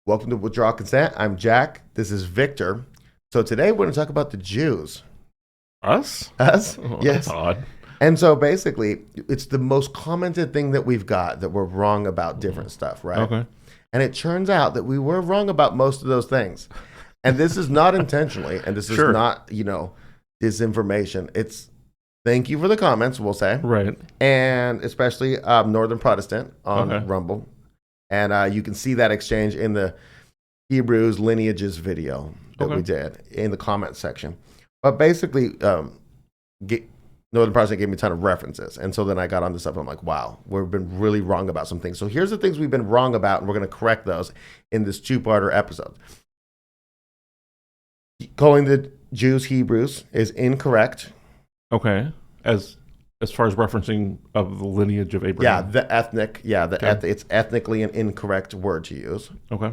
Welcome to Withdraw Consent. I'm Jack. This is Victor. So today we're going to talk about the Jews. Us? Us? Oh, Yes. That's odd. And so basically, it's the most commented thing that we've got that we're wrong about different stuff, right? Okay. And it turns out that we were wrong about most of those things. And this is not intentionally, and this is Sure. not, disinformation. It's thank you for the comments, we'll say. Right. And especially Northern Protestant on Okay. Rumble. And you can see that exchange in the Hebrews lineages video that we did in the comment section. But basically, Northern Protestant gave me a ton of references. And so then I got on this stuff and I'm like, wow, we've been really wrong about some things. So here's the things we've been wrong about, and we're going to correct those in this two-parter episode. Calling the Jews Hebrews is incorrect. Okay. As far as referencing of the lineage of Yeah, Abraham. it's ethnically an incorrect word to use. Okay.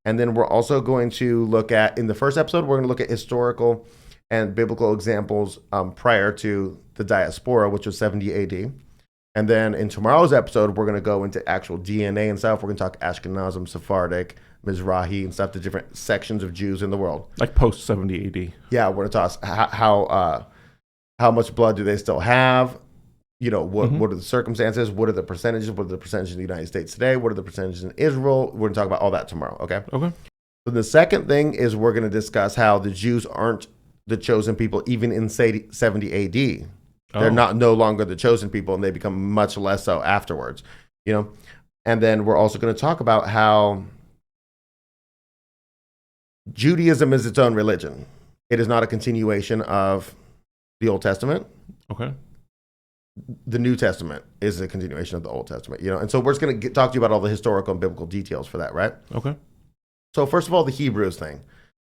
And then we're also going to look at, in the first episode, we're going to look at historical and biblical examples prior to the diaspora, which was 70 AD. And then in tomorrow's episode, we're going to go into actual DNA and stuff. We're going to talk Ashkenazim, Sephardic, Mizrahi, and stuff, the different sections of Jews in the world. Like post 70 AD. Yeah, we're going to talk how much blood do they still have? What are the circumstances? What are the percentages? What are the percentages in the United States today? What are the percentages in Israel? We're going to talk about all that tomorrow, okay? Okay. So the second thing is we're going to discuss how the Jews aren't the chosen people even in 70 AD. They're no longer the chosen people, and they become much less so afterwards, And then we're also going to talk about how Judaism is its own religion. It is not a continuation of the Old Testament. Okay. The New Testament is a continuation of the Old Testament, And so we're just going to talk to you about all the historical and biblical details for that, right? Okay. So first of all, the Hebrews thing.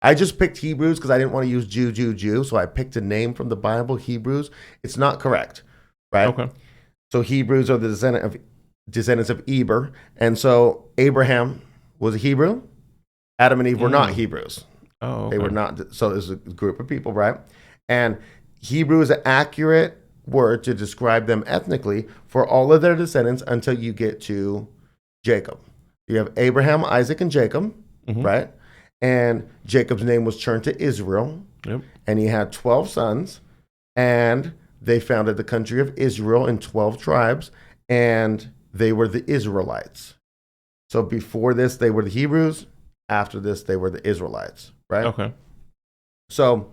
I just picked Hebrews because I didn't want to use Jew. So I picked a name from the Bible, Hebrews. It's not correct, right? Okay. So Hebrews are the descendants of Eber. And so Abraham was a Hebrew. Adam and Eve were not Hebrews. Oh, okay. They were not. So there's a group of people, right? And Hebrew is an accurate word to describe them ethnically for all of their descendants until you get to Jacob. You have Abraham, Isaac, and Jacob, right? And Jacob's name was turned to Israel. Yep. And he had 12 sons, and they founded the country of Israel in 12 tribes, and they were the Israelites. So before this, they were the Hebrews. After this, they were the Israelites, right? Okay. So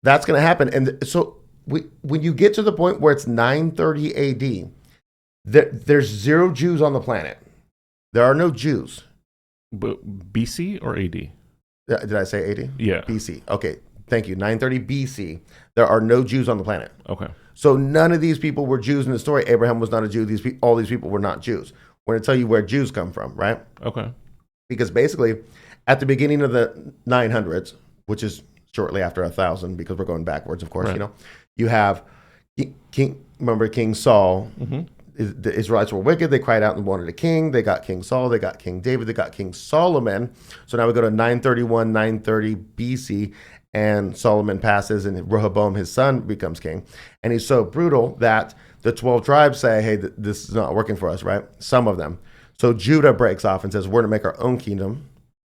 that's going to happen. And so when you get to the point where it's 930 AD, there's zero Jews on the planet. There are no Jews. But BC or AD? Did I say AD? Yeah. BC. Okay, thank you. 930 BC. There are no Jews on the planet. Okay. So none of these people were Jews in the story. Abraham was not a Jew. All these people were not Jews. We're going to tell you where Jews come from, right? Okay. Because basically, at the beginning of the 900s, which is shortly after 1000, because we're going backwards, of course, Right. You have King Saul. The Israelites were wicked. They cried out and wanted a king. They got King Saul. They got King David. They got King Solomon. So now we go to 931, 930 BC, and Solomon passes, and Rehoboam, his son, becomes king. And he's so brutal that the 12 tribes say, hey, this is not working for us, right? Some of them. So Judah breaks off and says, we're going to make our own kingdom.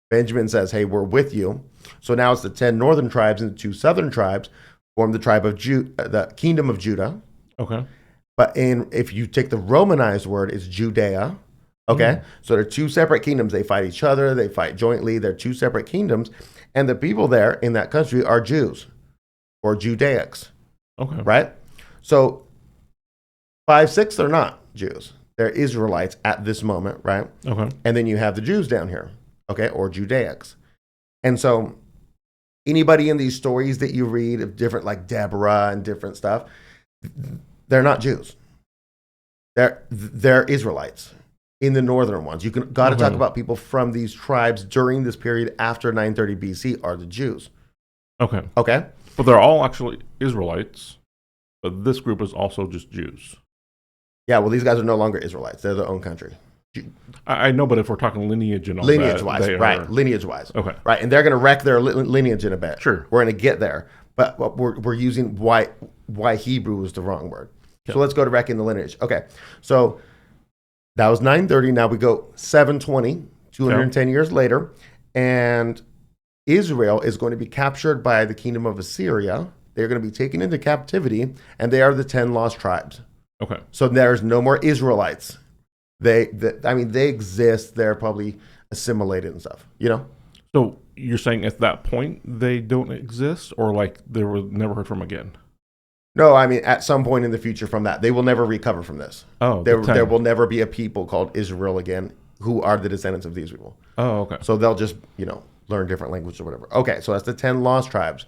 Benjamin says, hey, we're with you. So now it's the 10 northern tribes and the 2 southern tribes form the tribe of the kingdom of Judah. Okay. But if you take the Romanized word, it's Judea. Okay? So they're 2 separate kingdoms. They fight each other. They fight jointly. They're 2 separate kingdoms. And the people there in that country are Jews or Judaics. Okay. Right? So 5/6 they're not Jews. They're Israelites at this moment, right? Okay. And then you have the Jews down here, okay, or Judaics. And so anybody in these stories that you read of different, like Deborah and different stuff, they're not Jews. They're Israelites in the northern ones. You got to talk about people from these tribes during this period after 930 BC are the Jews. Okay. Okay? But they're all actually Israelites, but this group is also just Jews. Yeah, well, these guys are no longer Israelites. They're their own country. I know, but if we're talking lineage and all Lineage-wise, that, right? Lineage-wise, okay, right? And they're going to wreck their lineage in a bit. Sure, we're going to get there, but we're using why Hebrew was the wrong word. Yep. So let's go to wrecking the lineage. Okay, so that was 930. Now we go 720 210 years later, and Israel is going to be captured by the kingdom of Assyria. They're going to be taken into captivity, and they are the 10 lost tribes. Okay. So there's no more Israelites. They exist. They're probably assimilated and stuff, So you're saying at that point they don't exist, or like they were never heard from again? No, I mean, at some point in the future from that, they will never recover from this. Oh, there will never be a people called Israel again who are the descendants of these people. Oh, okay. So they'll just, learn different languages or whatever. Okay, so that's the 10 lost tribes.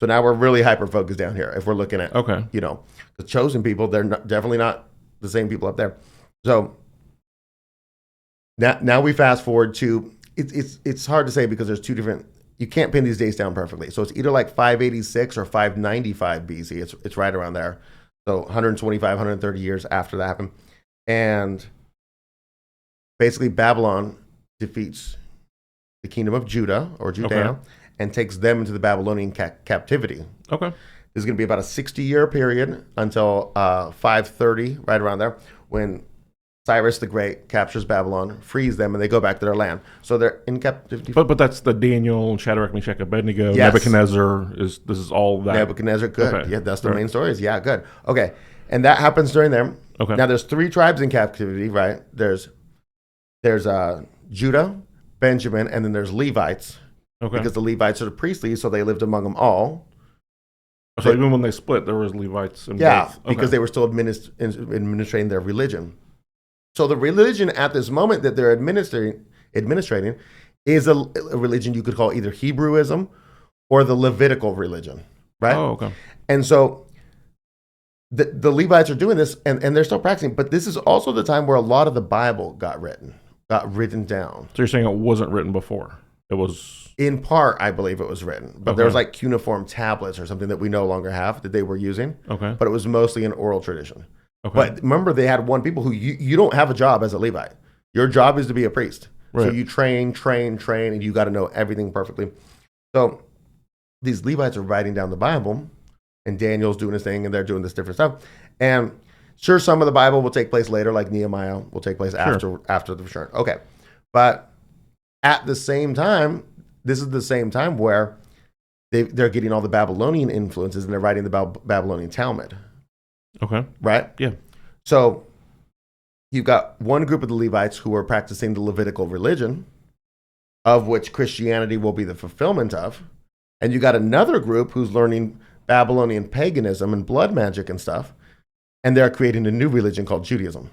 So now we're really hyper-focused down here. If we're looking at, the chosen people, they're definitely not the same people up there. So now we fast forward to, it's hard to say because there's two different, you can't pin these dates down perfectly. So it's either like 586 or 595 BC. It's right around there. So 125, 130 years after that happened. And basically Babylon defeats the kingdom of Judah or Judea and takes them into the Babylonian captivity. Okay. There's going to be about a 60-year period until 530, right around there, when Cyrus the Great captures Babylon, frees them, and they go back to their land. So they're in captivity. But that's the Daniel, Shadrach, Meshach, Abednego, Yes. Nebuchadnezzar. This is all that. Nebuchadnezzar, good. Okay. Yeah, that's the main stories. Yeah, good. Okay, and that happens during them. Okay. Now there's 3 tribes in captivity, right? There's Judah, Benjamin, and then there's Levites. Okay. Because the Levites are the priestly, so they lived among them all. So even when they split, there was Levites in both. Okay. Because they were still administrating their religion. So the religion at this moment that they're administrating is a religion you could call either Hebrewism or the Levitical religion, right? Oh, okay. And so the Levites are doing this, and they're still practicing. But this is also the time where a lot of the Bible got written down. So you're saying it wasn't written before? It was... In part, I believe it was written. But there was like cuneiform tablets or something that we no longer have that they were using. Okay. But it was mostly an oral tradition. Okay. But remember, they had one people who you don't have a job as a Levite. Your job is to be a priest. Right. So you train, and you got to know everything perfectly. So these Levites are writing down the Bible, and Daniel's doing his thing, and they're doing this different stuff. And sure, some of the Bible will take place later, like Nehemiah will take place after the return. Okay. But at the same time, this is the same time where they're getting all the Babylonian influences, and they're writing the Babylonian Talmud. Okay. Right? Yeah. So you've got one group of the Levites who are practicing the Levitical religion, of which Christianity will be the fulfillment of. And you got another group who's learning Babylonian paganism and blood magic and stuff. And they're creating a new religion called Judaism.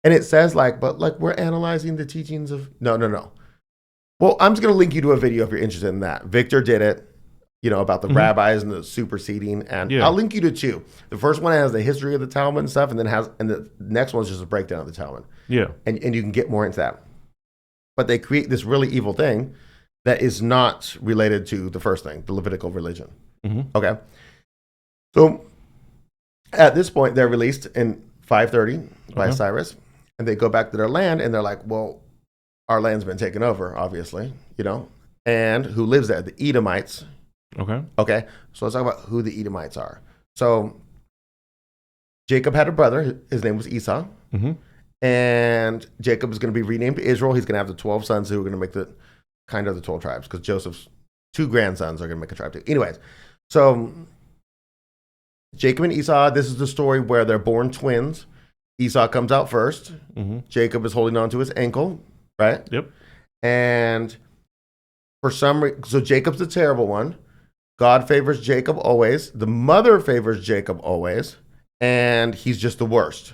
And it says we're analyzing the teachings of, no. Well, I'm just going to link you to a video if you're interested in that. Victor did it, about the rabbis and the superseding. And I'll link you to 2. The first one has the history of the Talmud and stuff, and the next one's just a breakdown of the Talmud. Yeah. And you can get more into that. But they create this really evil thing that is not related to the first thing, the Levitical religion. Mm-hmm. Okay. So at this point, they're released in 530 by Cyrus, and they go back to their land, and they're like, well, our land's been taken over, obviously, and who lives there? The Edomites. Okay. So let's talk about who the Edomites are. So Jacob had a brother. His name was Esau. Mm-hmm. And Jacob is going to be renamed Israel. He's going to have the 12 sons who are going to make the 12 tribes, because Joseph's 2 grandsons are going to make a tribe too. Anyways, so Jacob and Esau, this is the story where they're born twins. Esau comes out first. Mm-hmm. Jacob is holding on to his ankle. Right? Yep. And for some reason, so Jacob's the terrible one. God favors Jacob always. The mother favors Jacob always. And he's just the worst.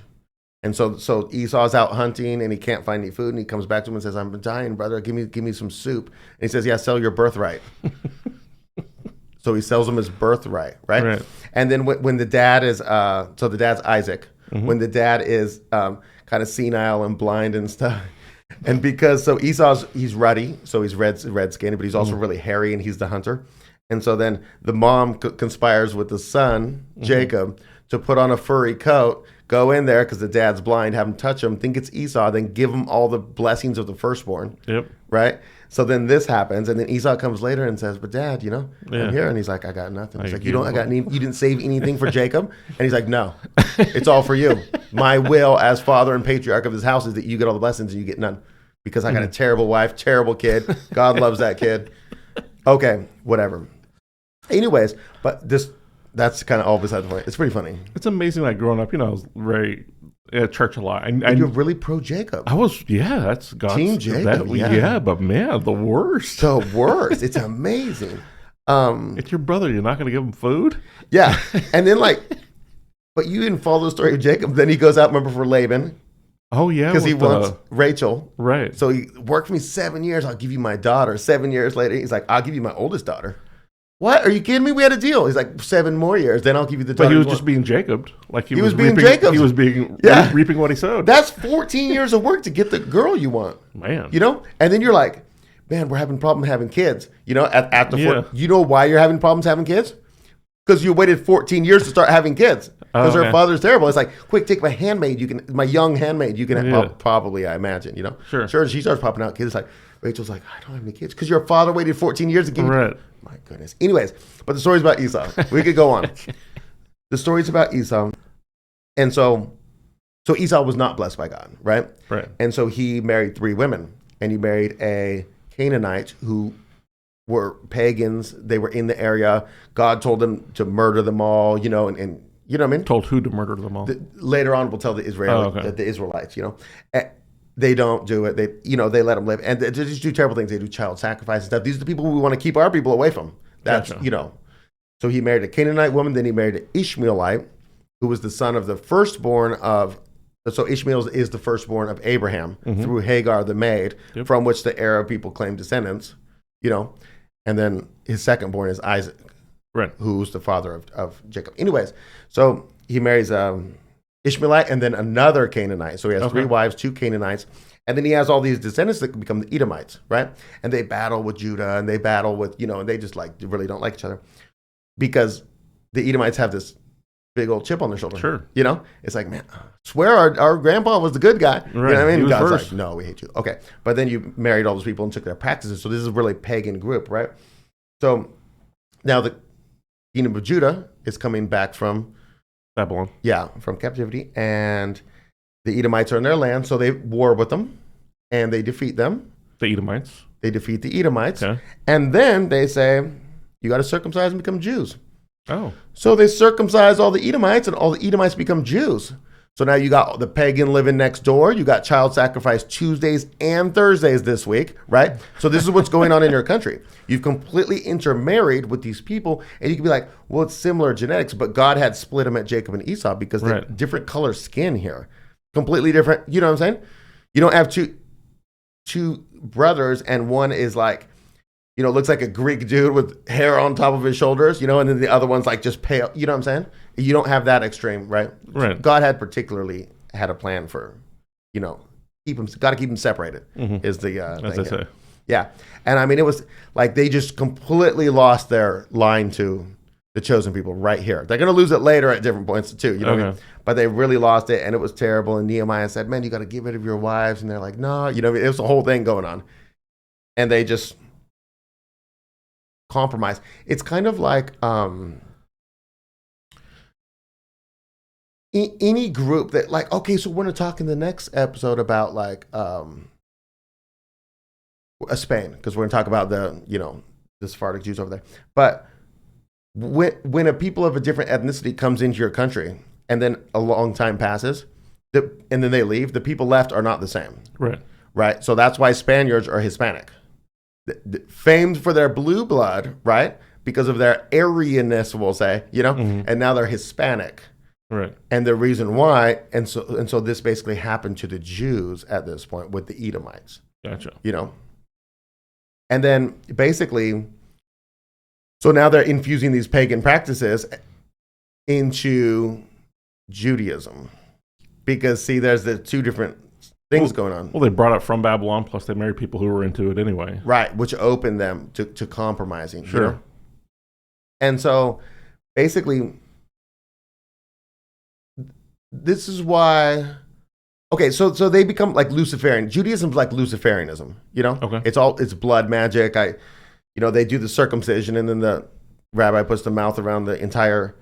And so Esau's out hunting, and he can't find any food. And he comes back to him and says, I'm dying, brother. Give me some soup. And he says, yeah, sell your birthright. So he sells him his birthright. Right? And then when the dad is, so the dad's Isaac. Mm-hmm. When the dad is kind of senile and blind and stuff. And because, so he's ruddy, so he's red skinned, but he's also really hairy, and he's the hunter. And so then the mom conspires with the son, Jacob, to put on a furry coat, go in there because the dad's blind, have him touch him, think it's Esau, then give him all the blessings of the firstborn. Yep. Right? So then this happens, and then Esau comes later and says, but Dad, I'm here. And he's like, I got nothing. He's like, you didn't save anything for Jacob? And he's like, no, it's all for you. My will as father and patriarch of this house is that you get all the blessings and you get none. because I got a terrible wife, terrible kid. God loves that kid. Okay, whatever. Anyways, but that's kind of all beside the point. It's pretty funny. It's amazing, like growing up, I was very at church a lot. And you're really pro Jacob. I was, that's God's Team Jacob. But man, the worst. The worst. It's amazing. It's your brother. You're not going to give him food? Yeah. And then but you didn't follow the story of Jacob. Then he goes out, remember, for Laban. Oh, yeah. Because he wants Rachel. Right. So he worked for me 7 years. I'll give you my daughter. 7 years later, he's like, I'll give you my oldest daughter. What? Are you kidding me? We had a deal. He's like, 7 more years. Then I'll give you the daughter. But he was just being Jacobed. Like he was being reaping, Jacobed. He was being reaping what he sowed. That's 14 years of work to get the girl you want. Man. And then you're like, man, we're having problems having kids. You know why you're having problems having kids? Because you waited 14 years to start having kids. Because her father's terrible. It's like, quick, take my handmaid. My young handmaid. You can probably, I imagine. Sure. She starts popping out kids. It's like Rachel's like, I don't have any kids because your father waited 14 years to give you. Right. My goodness. Anyways, but the story's about Esau. We could go on. The story's about Esau, and so Esau was not blessed by God, right? Right. And so he married 3 women, and he married a Canaanite who were pagans. They were in the area. God told them to murder them all, and you know what I mean? Told who to murder them all? Later on, we'll tell the Israelites, They don't do it. They let them live. And they just do terrible things. They do child sacrifice and stuff. These are the people we want to keep our people away from. That's, Gotcha. So he married a Canaanite woman. Then he married an Ishmaelite, who was the son of the firstborn of, so Ishmael is the firstborn of Abraham through Hagar the maid, from which the Arab people claim descendants, And then his secondborn is Isaac, right, who's the father of Jacob. Anyways, so he marries Ishmaelite and then another Canaanite. So he has 3 wives, 2 Canaanites. And then he has all these descendants that become the Edomites, right? And they battle with Judah and they battle with, and they just really don't like each other. Because the Edomites have this big old chip on their shoulder. Sure. It's like, man, swear our grandpa was the good guy. Right. You know what I mean? He was God's first. like, no, we hate you. Okay. But then you married all those people and took their practices. So this is a really pagan group, right? So now the kingdom of Judah is coming back from Babylon. Yeah, from captivity. And the Edomites are in their land, so they war with them, and they defeat them. The Edomites. They defeat the Edomites. Okay. And then they say, you got to circumcise and become Jews. Oh. So they circumcise all the Edomites, and all the Edomites become Jews. So now you got the pagan living next door. You got child sacrifice Tuesdays and Thursdays this week, right? So this is what's going on in your country. You've completely intermarried with these people, and you can be like, well, it's similar genetics, but God had split them at Jacob and Esau because they're different color skin here. Completely different. You know what I'm saying? You don't have two brothers, and one is like, looks like a Greek dude with hair on top of his shoulders, and then the other one's like just pale. You know what I'm saying? You don't have that extreme, right? Right. God had particularly had a plan for, got to keep them separated is the As thing. I say. Yeah. And I mean, it was like they just completely lost their line to the chosen people right here. They're going to lose it later at different points too, what I mean? But they really lost it, and it was terrible. And Nehemiah said, man, you got to get rid of your wives. And they're like, no, it was a whole thing going on. And they just compromise. It's kind of like any group that so we're going to talk in the next episode about Spain, because we're going to talk about the Sephardic Jews over there. But when a people of a different ethnicity comes into your country and then a long time passes and then they leave, the people left are not the same. Right. So that's why Spaniards are Hispanic. Famed for their blue blood, right? Because of their Aryanness, we'll say, and now they're Hispanic. Right. And the reason why, and so this basically happened to the Jews at this point with the Edomites. Gotcha. And then basically, so now they're infusing these pagan practices into Judaism. Because see, there's the 2 different things going on. Well, they brought it from Babylon, plus they married people who were into it anyway. Right, which opened them to compromising. Sure. And so basically, this is why. Okay, so they become like Luciferian. Judaism's like Luciferianism. Okay. It's blood magic. They do the circumcision, and then the rabbi puts the mouth around the entire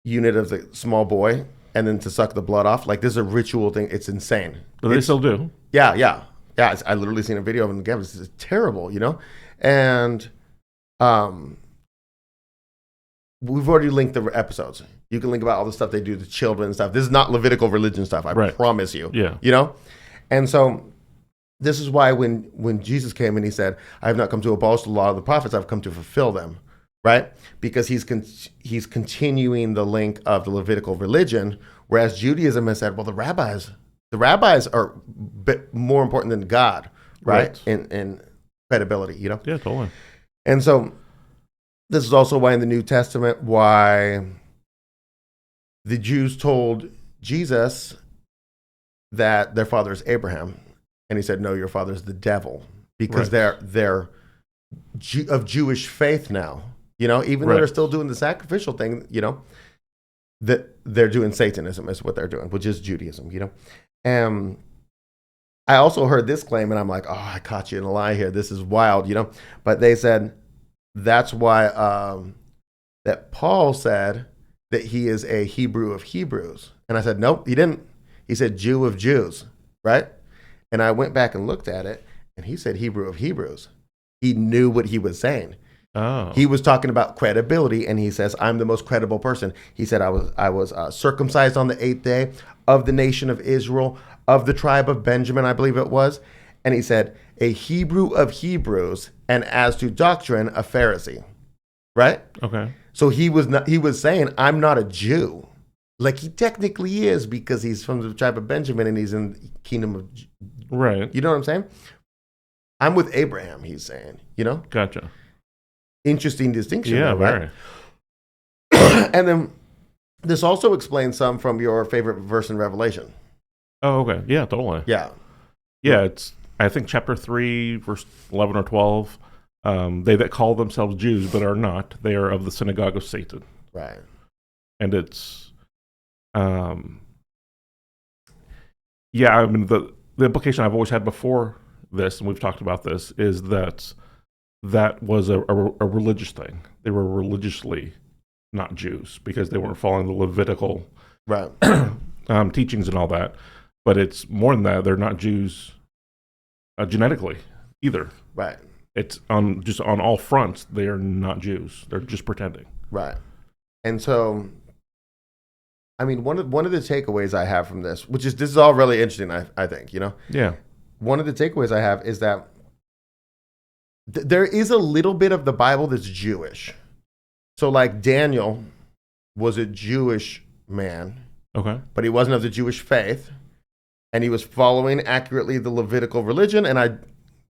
unit of the small boy, and then to suck the blood off. Like this is a ritual thing. It's insane. But they still do. Yeah. Yeah, I literally seen a video of him again. This is terrible, you know? And we've already linked the episodes. You can link about all the stuff they do to children and stuff. This is not Levitical religion stuff, I promise you. Yeah. You know? And so this is why when Jesus came and he said, I have not come to abolish the law of the prophets, I've come to fulfill them, right? Because he's continuing the link of the Levitical religion, whereas Judaism has said, well, the rabbis are a bit more important than God, right? In credibility, you know? Yeah, totally. And so this is also why in the New Testament, why the Jews told Jesus that their father is Abraham. And he said, no, your father is the devil. Because they're of Jewish faith now. You know, even though they're still doing the sacrificial thing, you know, that they're doing Satanism is what they're doing, which is Judaism, you know. And I also heard this claim, and I'm like, oh, I caught you in a lie here. This is wild, you know. But they said that's why that Paul said that he is a Hebrew of Hebrews. And I said, nope, he didn't. He said Jew of Jews, right? And I went back and looked at it, and he said Hebrew of Hebrews. He knew what he was saying. Oh. He was talking about credibility, and he says, I'm the most credible person. He said, I was circumcised on the 8th day of the nation of Israel, of the tribe of Benjamin, I believe it was. And he said, a Hebrew of Hebrews, and as to doctrine, a Pharisee. Right? Okay. So he was saying, I'm not a Jew. Like he technically is because he's from the tribe of Benjamin and he's in the kingdom of... Right. You know what I'm saying? I'm with Abraham, he's saying, you know? Gotcha. Interesting distinction. Yeah, though, right? very. And then this also explains some from your favorite verse in Revelation. Oh, okay. Yeah, totally. Yeah. Yeah, it's, I think, chapter 3, verse 11 or 12. They that call themselves Jews but are not, they are of the synagogue of Satan. Right. And it's... yeah, I mean, the implication I've always had before this, and we've talked about this, is that was a religious thing. They were religiously not Jews because they weren't following the Levitical teachings and all that. But it's more than that. They're not Jews genetically either. Right. It's on all fronts. They are not Jews. They're just pretending. Right. And so, I mean, one of the takeaways I have from this, this is all really interesting, I think, you know? Yeah. One of the takeaways I have is that there is a little bit of the Bible that's Jewish. So like Daniel was a Jewish man. Okay. But he wasn't of the Jewish faith. And he was following accurately the Levitical religion. And I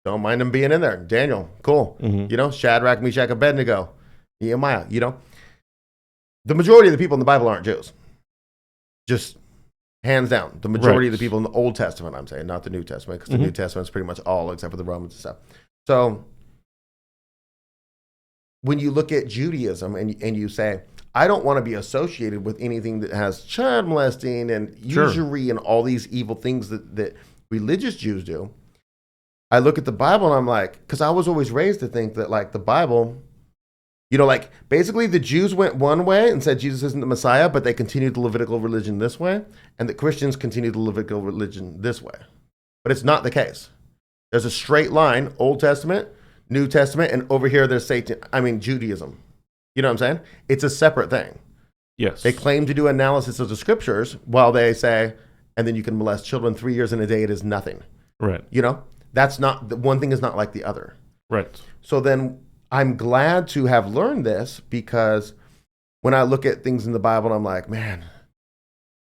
don't mind him being in there. Daniel, cool. Mm-hmm. You know, Shadrach, Meshach, Abednego, Nehemiah, you know. The majority of the people in the Bible aren't Jews. Just hands down. The majority of the people in the Old Testament, I'm saying, not the New Testament, because the New Testament is pretty much all except for the Romans and stuff. So when you look at Judaism and you say, I don't want to be associated with anything that has child molesting and usury and all these evil things that religious Jews do, I look at the Bible and I'm like, because I was always raised to think that like the Bible, you know, like basically the Jews went one way and said Jesus isn't the Messiah, but they continued the Levitical religion this way, and the Christians continued the Levitical religion this way. But it's not the case. There's a straight line, Old Testament, New Testament, and over here there's Judaism. You know what I'm saying? It's a separate thing. Yes. They claim to do analysis of the scriptures while they say, and then you can molest children 3 years in a day, it is nothing. Right. You know? That's not, one thing is not like the other. Right. So then I'm glad to have learned this, because when I look at things in the Bible, I'm like, man,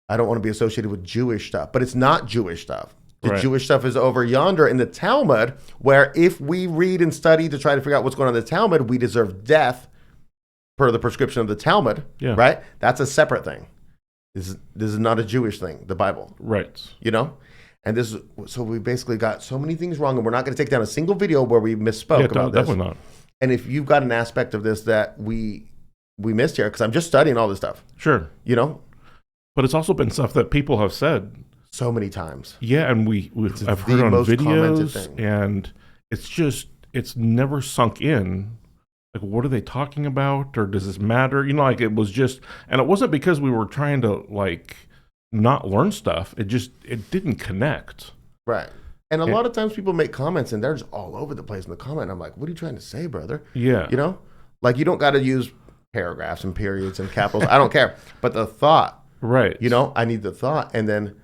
I don't want to be associated with Jewish stuff. But it's not Jewish stuff. The Jewish stuff is over yonder in the Talmud, where if we read and study to try to figure out what's going on in the Talmud, we deserve death per the prescription of the Talmud, right? That's a separate thing. This is not a Jewish thing, the Bible. Right. You know? And so we basically got so many things wrong, and we're not going to take down a single video where we misspoke about this. Definitely not. And if you've got an aspect of this that we missed here, because I'm just studying all this stuff. Sure. You know? But it's also been stuff that people have said so many times. Yeah, and I've heard on videos, and it's never sunk in. Like, what are they talking about, or does this matter? You know, like it was just, and it wasn't because we were trying to like not learn stuff. It didn't connect. Right. And a lot of times people make comments and they're just all over the place in the comment. I'm like, what are you trying to say, brother? Yeah. You know, like you don't got to use paragraphs and periods and capitals. I don't care. But the thought, right. You know, I need the thought. And then,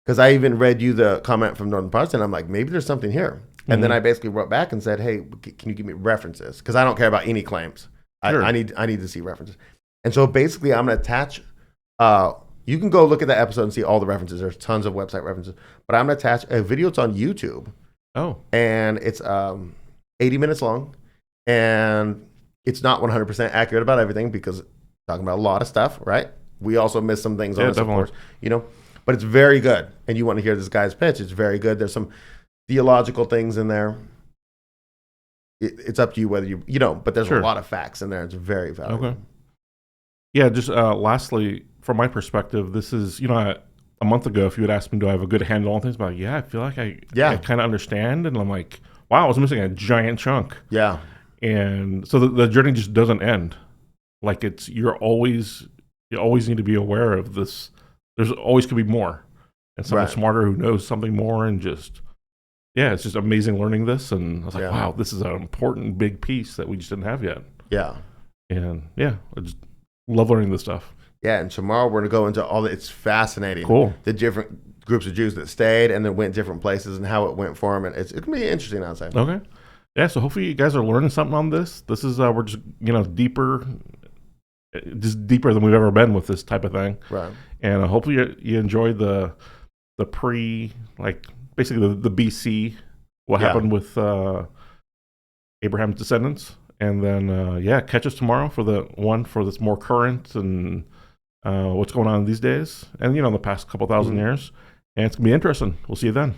because I even read you the comment from Northern Protestant, I'm like, maybe there's something here. And then I basically wrote back and said, hey, can you give me references? Because I don't care about any claims. Sure. I need to see references. And so basically I'm going to attach, you can go look at that episode and see all the references. There's tons of website references. But I'm going to attach a video. It's on YouTube. Oh. And it's 80 minutes long. And it's not 100% accurate about everything because it's talking about a lot of stuff, right? We also miss some things on this, definitely. of course, you know. But it's very good. And you want to hear this guy's pitch. It's very good. There's some theological things in there. It's up to you whether you know, but there's a lot of facts in there. It's very valuable. Okay. Yeah, just lastly, from my perspective, this is, you know, a month ago, if you had asked me, do I have a good handle on things? I'm like, yeah, I feel like I kind of understand. And I'm like, wow, I was missing a giant chunk. Yeah. And so the journey just doesn't end. Like you always need to be aware of this. There's always could be more. And someone smarter who knows something more and just, it's just amazing learning this. And I was like, wow, this is an important big piece that we just didn't have yet. Yeah. And I just love learning this stuff. Yeah, and tomorrow we're going to go into all it's fascinating. Cool. The different groups of Jews that stayed and then went different places and how it went for them. And it's going to be interesting, I'd say. Okay. Yeah, so hopefully you guys are learning something on this. This is, we're just, deeper than we've ever been with this type of thing. Right. And hopefully you enjoyed the basically the BC, what happened with Abraham's descendants. And then, catch us tomorrow for the one for this more current and what's going on these days and, the past couple thousand years. And it's going to be interesting. We'll see you then.